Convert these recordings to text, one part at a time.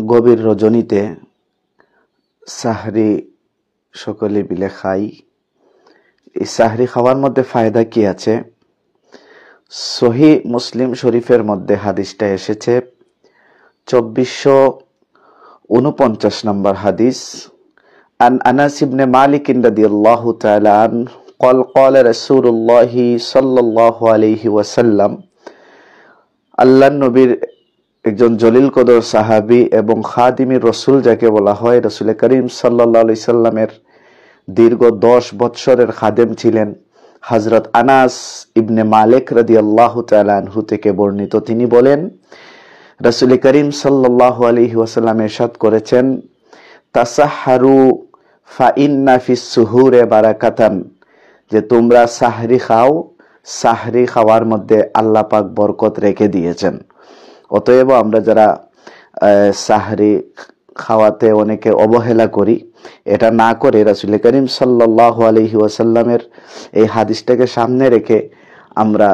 গভীর রজনীতে সাহরি সকলে মিলে খাই। এই সাহরি খাওয়ার মধ্যে ফায়দা কি আছে? সহি মুসলিম শরীফের মধ্যে হাদিসটা এসেছে 2449 নম্বর হাদিস। আন আনাস ইবনে মালিক রাদিয়াল্লাহু তাআলা আনহু قال قال رسول الله صلى الله عليه وسلم, আল্লাহর নবীর একজন জলিল কদর সাহাবী এবং খাদিমির রসুল যাকে বলা হয়, রাসূল করিম সাল্লাল্লাহু আলাইহি সাল্লামের দীর্ঘ 10 বৎসরের খাদেম ছিলেন হযরত আনাস ইবনে মালিক রাদিয়াল্লাহু তাআলা আনহু থেকে বর্ণিত। তিনি বলেন, রাসূল করিম সাল্লাল্লাহু আলাইহি ওয়াসাল্লাম ইরশাদ করেছেন, তাসাহহারু ফা ইন্না ফিস সুহুরে বারাকাতান, যে তোমরা সাহরি খাও, সাহরি খাওয়ার মধ্যে আল্লাহ পাক বরকত রেখে দিয়েছেন। অতএব আমরা যারা সাহরি খাওয়াতে অনেকে অবহেলা করি, এটা না করে রাসূল করিম সাল্লাল্লাহু আলাইহি ওয়াসাল্লামের এই হাদিসটাকে সামনে রেখে আমরা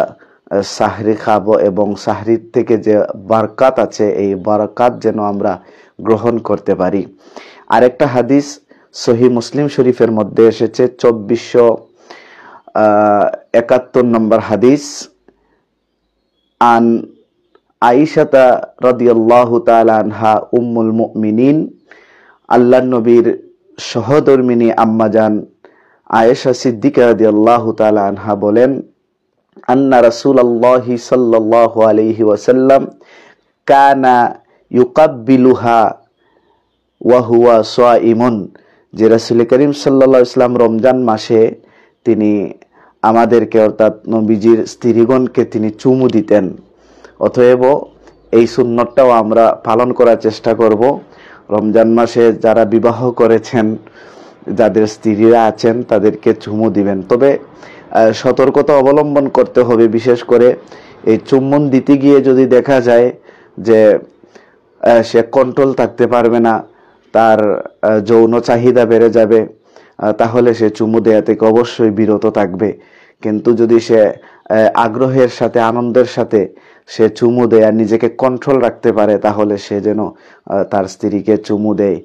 সাহরি খাবো এবং সাহরির থেকে যে বরকত আছে এই বরকত যেন আমরা গ্রহণ করতে পারি। আরেকটা হাদিস সহি মুসলিম শরীফের মধ্যে এসেছে 2471 নম্বর হাদিস। আন আয়েশা রাদিয়াল্লাহু তাআলা আনহা উম্মুল মুমিনিন, আল্লাহর নবীর সহধর্মিনী আম্মাজান আয়েশা সিদ্দিকা রাদিয়াল্লাহু তাআলা আনহা বলেন, আন্না রাসূলুল্লাহি সাল্লাল্লাহু আলাইহি ওয়াসাল্লাম কানা ইউকাব্বিলুহা ওয়া হুয়া সাইমুন, যে রাসূল করিম সাল্লাল্লাহু আলাইহি ওয়াসাল্লাম রমজান মাসে তিনি আমাদেরকে অর্থাৎ নবীজির স্ত্রীগণকে তিনি চুমু দিতেন। অতএব এই সুন্নতটাও আমরা পালন করার চেষ্টা করব। রমজান মাসে যারা বিবাহ করেছেন, যাদের স্ত্রীরা আছেন, তাদেরকে চুমু দিবেন। তবে সতর্কতা অবলম্বন করতে হবে, বিশেষ করে এই চুম্বন দিতে গিয়ে যদি দেখা যায় যে সে কন্ট্রোল থাকতে পারবে না, তার যৌন চাহিদা বেড়ে যাবে, তাহলে সে চুমু দেয়া থেকে অবশ্যই বিরত থাকবে। কিন্তু যদি সে আগ্রহের সাথে, আনন্দের সাথে সে চুমু দেয় আর নিজেকে কন্ট্রোল রাখতে পারে, তাহলে সে যেন তার স্ত্রীকে চুমু দেয়।